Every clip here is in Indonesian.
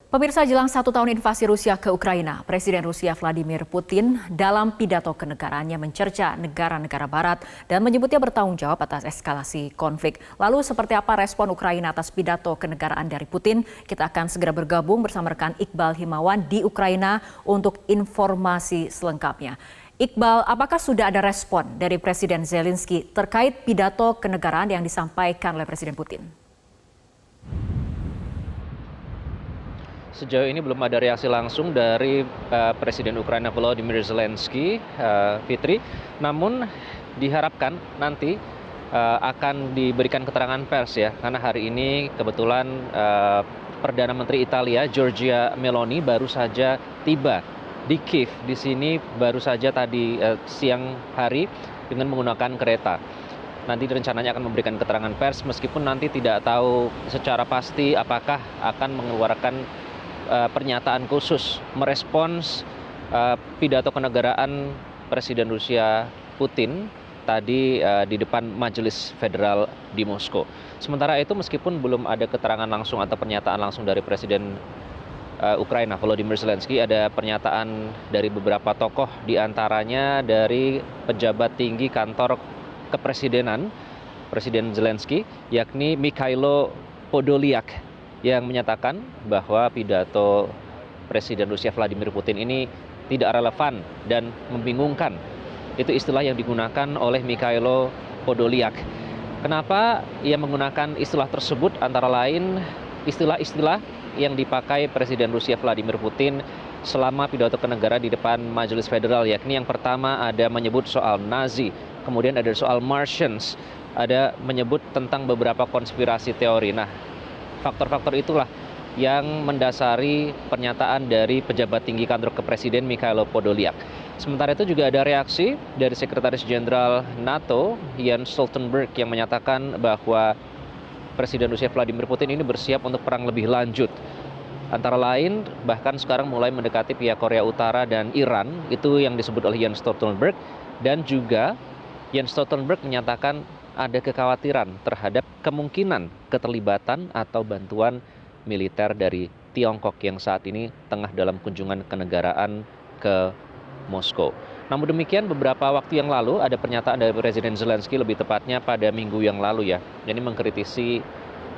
Pemirsa, jelang 1 tahun invasi Rusia ke Ukraina, Presiden Rusia Vladimir Putin dalam pidato kenegaraannya mencerca negara-negara barat dan menyebutnya bertanggung jawab atas eskalasi konflik. Lalu seperti apa respon Ukraina atas pidato kenegaraan dari Putin? Kita akan segera bergabung bersama rekan Iqbal Himawan di Ukraina untuk informasi selengkapnya. Iqbal, apakah sudah ada respon dari Presiden Zelensky terkait pidato kenegaraan yang disampaikan oleh Presiden Putin? Sejauh ini belum ada reaksi langsung dari Presiden Ukraina Volodymyr Zelensky, Fitri. Namun diharapkan nanti akan diberikan keterangan pers ya, karena hari ini kebetulan Perdana Menteri Italia Giorgia Meloni baru saja tiba di Kiev. Di sini baru saja tadi siang hari dengan menggunakan kereta. Nanti rencananya akan memberikan keterangan pers meskipun nanti tidak tahu secara pasti apakah akan mengeluarkan pernyataan khusus merespons pidato kenegaraan Presiden Rusia Putin tadi di depan Majelis Federal di Moskow. Sementara itu meskipun belum ada keterangan langsung atau pernyataan langsung dari Presiden Ukraina Volodymyr Zelensky, ada pernyataan dari beberapa tokoh, diantaranya dari pejabat tinggi kantor kepresidenan Presiden Zelensky, yakni Mikhailo Podolyak, yang menyatakan bahwa pidato Presiden Rusia Vladimir Putin ini tidak relevan dan membingungkan. Itu istilah yang digunakan oleh Mikhailo Podolyak. Kenapa ia menggunakan istilah tersebut? Antara lain istilah-istilah yang dipakai Presiden Rusia Vladimir Putin selama pidato kenegaraan di depan Majelis Federal, yakni yang pertama ada menyebut soal Nazi, kemudian ada soal Martians, ada menyebut tentang beberapa konspirasi teori. Nah, faktor-faktor itulah yang mendasari pernyataan dari pejabat tinggi kantor kepresiden Mikhailo Podolyak. Sementara itu juga ada reaksi dari Sekretaris Jenderal NATO Jens Stoltenberg yang menyatakan bahwa Presiden Rusia Vladimir Putin ini bersiap untuk perang lebih lanjut. Antara lain bahkan sekarang mulai mendekati pihak Korea Utara dan Iran, itu yang disebut oleh Jens Stoltenberg. Dan juga Jens Stoltenberg menyatakan ada kekhawatiran terhadap kemungkinan keterlibatan atau bantuan militer dari Tiongkok yang saat ini tengah dalam kunjungan kenegaraan ke Moskow. Namun demikian beberapa waktu yang lalu ada pernyataan dari Presiden Zelensky, lebih tepatnya pada minggu yang lalu ya. Ini mengkritisi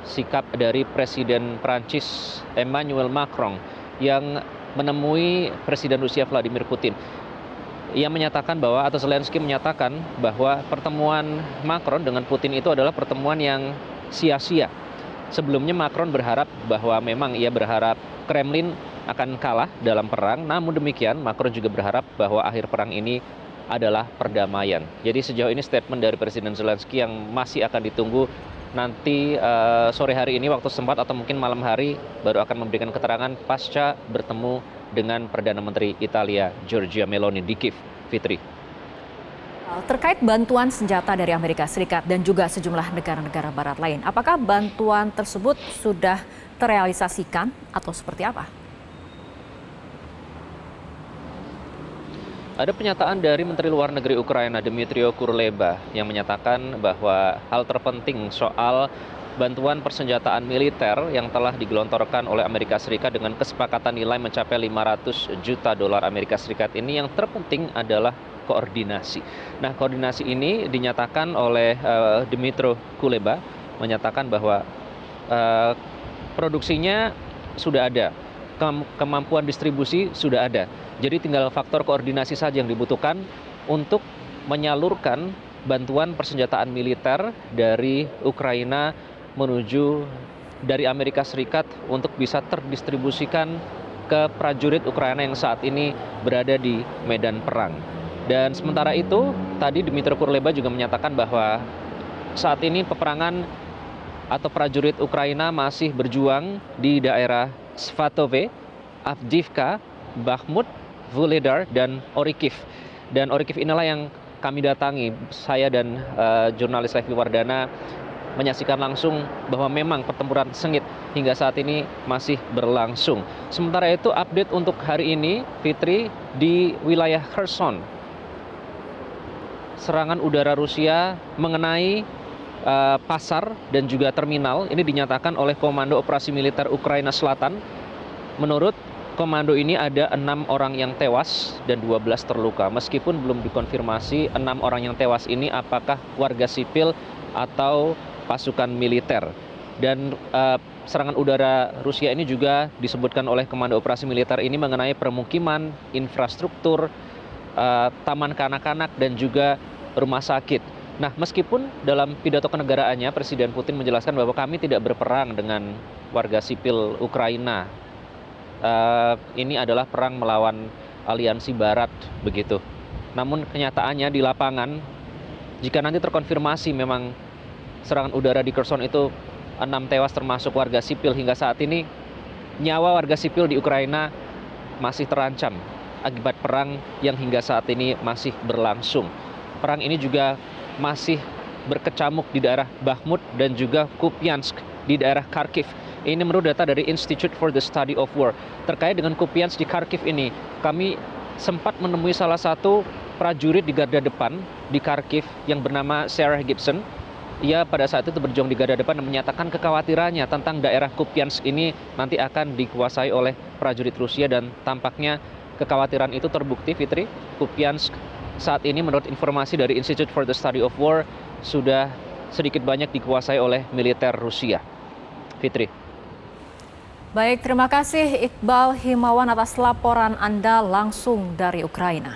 sikap dari Presiden Prancis Emmanuel Macron yang menemui Presiden Rusia Vladimir Putin. Ia menyatakan bahwa, atau Zelensky menyatakan bahwa pertemuan Macron dengan Putin itu adalah pertemuan yang sia-sia. Sebelumnya Macron berharap bahwa memang ia berharap Kremlin akan kalah dalam perang. Namun demikian Macron juga berharap bahwa akhir perang ini adalah perdamaian. Jadi sejauh ini statement dari Presiden Zelensky yang masih akan ditunggu nanti sore hari ini waktu setempat atau mungkin malam hari baru akan memberikan keterangan pasca bertemu dengan Perdana Menteri Italia Giorgia Meloni di Kiev. Fitri. Terkait bantuan senjata dari Amerika Serikat dan juga sejumlah negara-negara barat lain, apakah bantuan tersebut sudah terrealisasikan atau seperti apa? Ada pernyataan dari Menteri Luar Negeri Ukraina Dmytro Kuleba yang menyatakan bahwa hal terpenting soal bantuan persenjataan militer yang telah digelontorkan oleh Amerika Serikat dengan kesepakatan nilai mencapai 500 juta dolar Amerika Serikat ini, yang terpenting adalah koordinasi. Nah, koordinasi ini dinyatakan oleh Dmytro Kuleba, menyatakan bahwa produksinya sudah ada, kemampuan distribusi sudah ada. Jadi tinggal faktor koordinasi saja yang dibutuhkan untuk menyalurkan bantuan persenjataan militer dari Ukraina menuju dari Amerika Serikat untuk bisa terdistribusikan ke prajurit Ukraina yang saat ini berada di medan perang. Dan sementara itu, tadi Dmytro Kuleba juga menyatakan bahwa saat ini peperangan atau prajurit Ukraina masih berjuang di daerah Svatove, Avdiivka, Bakhmut, Vuhledar, dan Orikhiv. Dan Orikhiv inilah yang kami datangi, saya dan jurnalis Levi Wardana menyaksikan langsung bahwa memang pertempuran sengit hingga saat ini masih berlangsung. Sementara itu update untuk hari ini, Fitri, di wilayah Kherson, serangan udara Rusia mengenai pasar dan juga terminal ini dinyatakan oleh Komando Operasi Militer Ukraina Selatan Menurut komando ini ada 6 orang yang tewas dan 12 terluka. Meskipun belum dikonfirmasi 6 orang yang tewas ini apakah warga sipil atau pasukan militer. Dan serangan udara Rusia ini juga disebutkan oleh Komando Operasi Militer ini mengenai permukiman, infrastruktur, taman kanak-kanak dan juga rumah sakit. Nah, meskipun dalam pidato kenegaraannya Presiden Putin menjelaskan bahwa kami tidak berperang dengan warga sipil Ukraina. Ini adalah perang melawan aliansi Barat begitu. Namun kenyataannya di lapangan, jika nanti terkonfirmasi memang serangan udara di Kherson itu 6 tewas termasuk warga sipil, hingga saat ini nyawa warga sipil di Ukraina masih terancam akibat perang yang hingga saat ini masih berlangsung. Perang ini juga masih berkecamuk di daerah Bakhmut dan juga Kupiansk di daerah Kharkiv. Ini menurut data dari Institute for the Study of War. Terkait dengan Kupiansk di Kharkiv ini, kami sempat menemui salah satu prajurit di garda depan di Kharkiv yang bernama Sarah Gibson. Ia pada saat itu berjuang di garda depan dan menyatakan kekhawatirannya tentang daerah Kupiansk ini nanti akan dikuasai oleh prajurit Rusia, dan tampaknya kekhawatiran itu terbukti, Fitri. Kupiansk saat ini menurut informasi dari Institute for the Study of War sudah sedikit banyak dikuasai oleh militer Rusia. Fitri. Baik, terima kasih Iqbal Himawan atas laporan Anda langsung dari Ukraina.